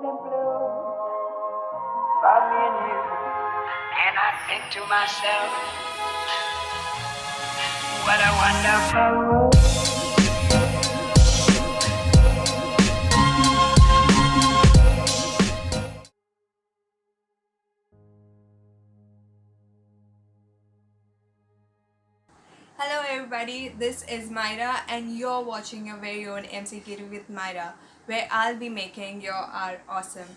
and blue for me and you. And I think to myself, what a wonderful world. Hello everybody, this is Myra and you're watching your very own MCK with Myra, where I'll be making your art awesome.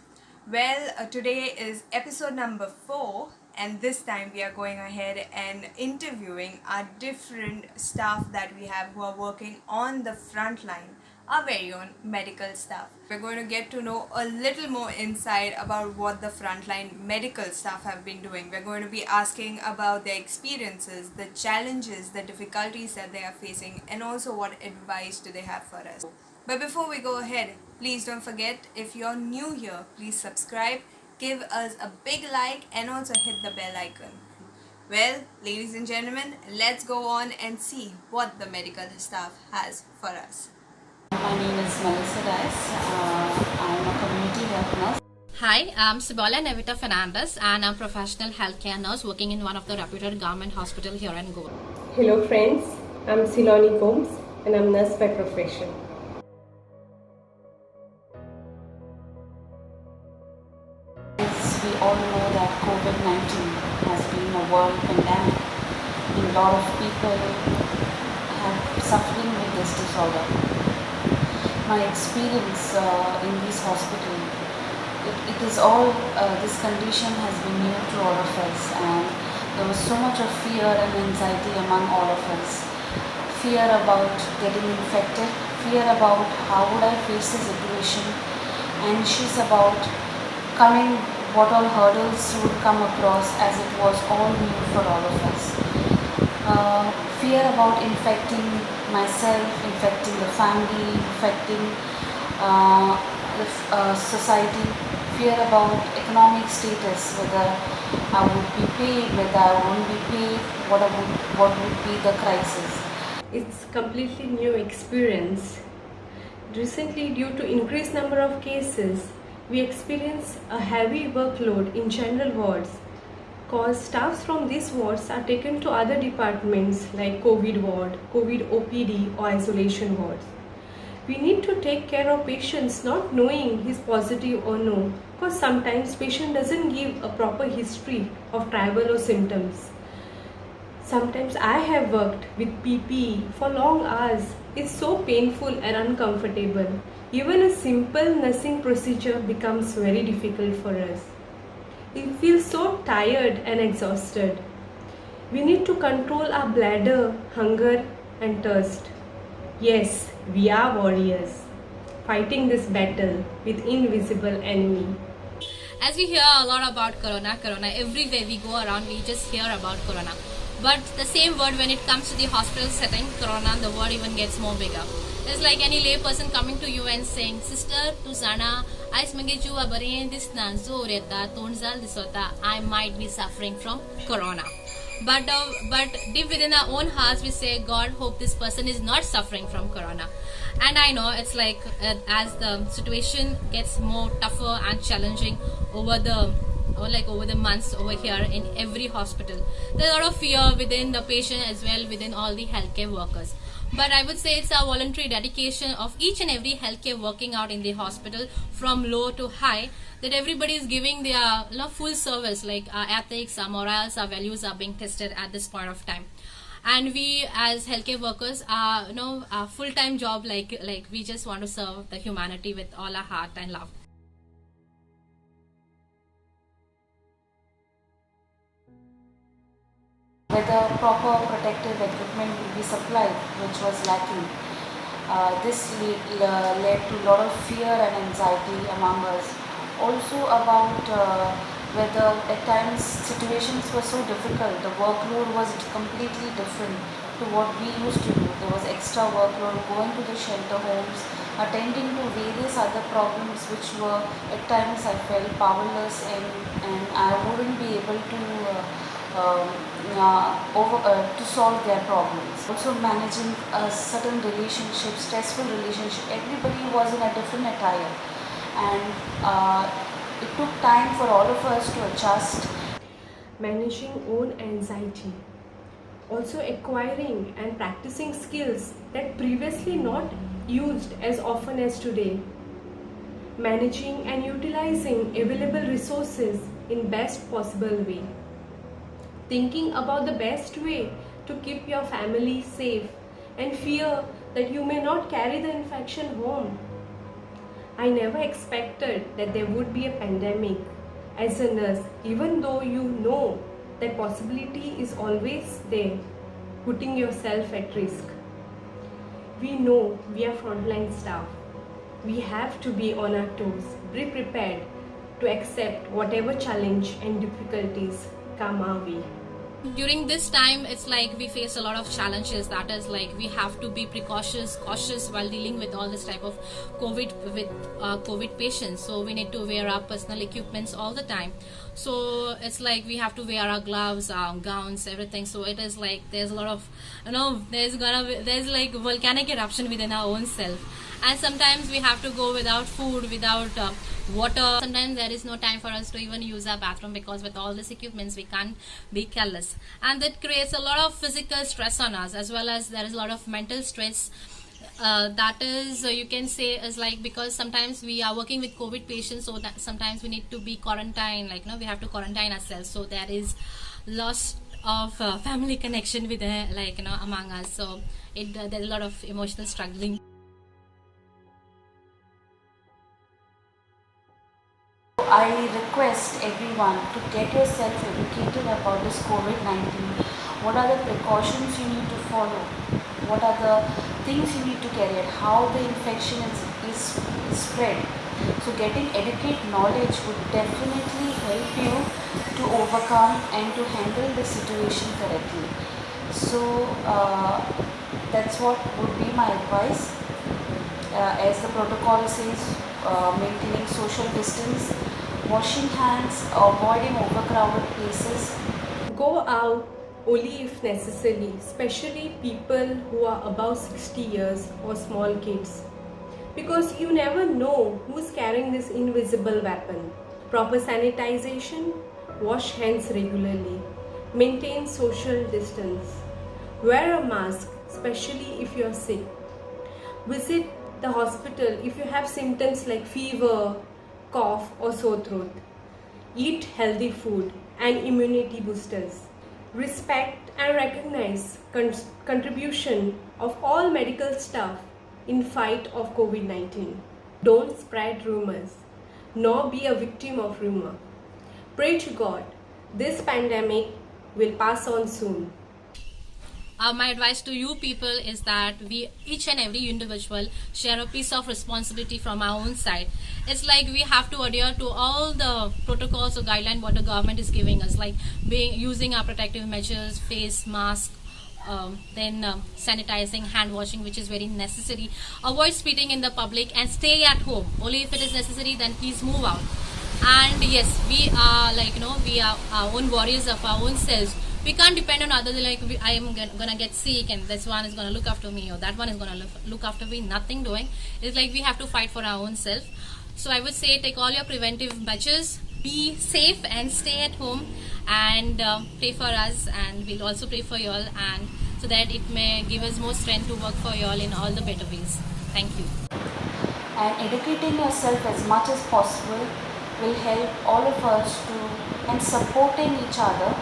Well, today is episode number 4 and this time we are going ahead and interviewing our different staff that we have who are working on the front line, our very own medical staff. We're going to get to know a little more insight about what the frontline medical staff have been doing. We're going to be asking about their experiences, the challenges, the difficulties that they are facing, and also what advice do they have for us. But before we go ahead, please don't forget, if you're new here, please subscribe, give us a big like, and also hit the bell icon. Well, ladies and gentlemen, let's go on and see what the medical staff has for us. My name is Melissa Dice. I'm a community health nurse. Hi, I'm Sibola Nevita Fernandez and I'm a professional healthcare nurse working in one of the reputed government hospital here in Goa. Hello friends, I'm Siloni Combs and I'm nurse by profession. As we all know that COVID-19 has been a world pandemic. A lot of people have suffering with this disorder. My experience in this hospital, it is all, this condition has been new to all of us, and there was so much of fear and anxiety among all of us. Fear about getting infected, fear about how would I face the situation, anxious about coming, what all hurdles would come across as it was all new for all of us. Fear about infecting myself, infecting the family, infecting the society, fear about economic status, whether I would be paid, whether I won't be paid, what would be the crisis. It's completely new experience. Recently, due to increased number of cases, we experienced a heavy workload in general wards, cause staffs from these wards are taken to other departments like COVID ward, COVID OPD or isolation wards. We need to take care of patients not knowing he's positive or no, because sometimes patient doesn't give a proper history of travel or symptoms. Sometimes I have worked with PPE for long hours. It's so painful and uncomfortable. Even a simple nursing procedure becomes very difficult for us. We feel so tired and exhausted. We need to control our bladder, hunger and thirst. Yes, we are warriors, fighting this battle with invisible enemy. As we hear a lot about corona, everywhere we go around we just hear about corona. But the same word when it comes to the hospital setting, corona, the word even gets more bigger. It's like any lay person coming to you and saying, Sister, tu zana, ais mange juwa bare disna zoreta, tonzal disota, I might be suffering from corona. But deep within our own hearts we say, God, hope this person is not suffering from corona. And I know it's like as the situation gets more tougher and challenging over the months over here in every hospital, there's a lot of fear within the patient as well, within all the healthcare workers. But I would say it's a voluntary dedication of each and every healthcare working out in the hospital from low to high, that everybody is giving their full service, like our ethics, our morals, our values are being tested at this point of time. And we as healthcare workers are our full-time job, like we just want to serve the humanity with all our heart and love. Whether proper protective equipment will be supplied, which was lacking. This led to a lot of fear and anxiety among us. Also about whether at times situations were so difficult, the workload was completely different to what we used to do. There was extra workload going to the shelter homes, attending to various other problems which were at times I felt powerless and I wouldn't be able to to solve their problems. Also managing a certain relationship, stressful relationship. Everybody was in a different attire, and it took time for all of us to adjust. Managing own anxiety, also acquiring and practicing skills that previously not used as often as today, managing and utilizing available resources in best possible way, thinking about the best way to keep your family safe and fear that you may not carry the infection home. I never expected that there would be a pandemic. As a nurse, even though you know that possibility is always there, putting yourself at risk. We know we are frontline staff. We have to be on our toes, be prepared to accept whatever challenge and difficulties come our way. During this time, it's like we face a lot of challenges. That is like we have to be cautious while dealing with all this type of COVID patients. So we need to wear our personal equipments all the time. So it's like we have to wear our gloves, our gowns, everything. So it is like there's a lot of, there's like volcanic eruption within our own self. And sometimes we have to go without food, without water. Sometimes there is no time for us to even use our bathroom, because with all these equipments we can't be careless, and that creates a lot of physical stress on us, as well as there is a lot of mental stress. That is, you can say, is like, because sometimes we are working with COVID patients, so that sometimes we need to be quarantined, like we have to quarantine ourselves, so there is loss of family connection with among us. So there's a lot of emotional struggling. I request everyone to get yourself educated about this COVID-19. What are the precautions you need to follow? What are the things you need to carry out? How the infection is spread? So getting adequate knowledge would definitely help you to overcome and to handle the situation correctly. So that's what would be my advice. As the protocol says, maintaining social distance, washing hands, avoiding overcrowded places. Go out only if necessary, especially people who are above 60 years or small kids, because you never know who's carrying this invisible weapon. Proper sanitization, wash hands regularly, maintain social distance, wear a mask, especially if you're sick. Visit the hospital if you have symptoms like fever, cough or sore throat. Eat healthy food and immunity boosters. Respect and recognize contribution of all medical staff in fight of COVID-19. Don't spread rumors, nor be a victim of rumor. Pray to God, this pandemic will pass on soon. My advice to you people is that we, each and every individual, share a piece of responsibility from our own side. It's like we have to adhere to all the protocols or guidelines what the government is giving us, like using our protective measures, face mask, then sanitizing, hand washing, which is very necessary. Avoid spitting in the public and stay at home. Only if it is necessary, then please move out. And yes, we are we are our own warriors of our own selves. We can't depend on others, like I am gonna get sick and this one is gonna look after me or that one is gonna look after me. Nothing doing. It's like we have to fight for our own self. So I would say take all your preventive measures, be safe and stay at home, and pray for us, and we'll also pray for you all, and so that it may give us more strength to work for you all in all the better ways. Thank you. And educating yourself as much as possible will help all of us to, and supporting each other,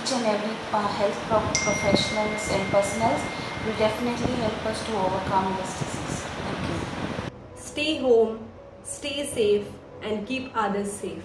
each and every health professionals and personnel will definitely help us to overcome this disease. Thank you. Stay home, stay safe and keep others safe.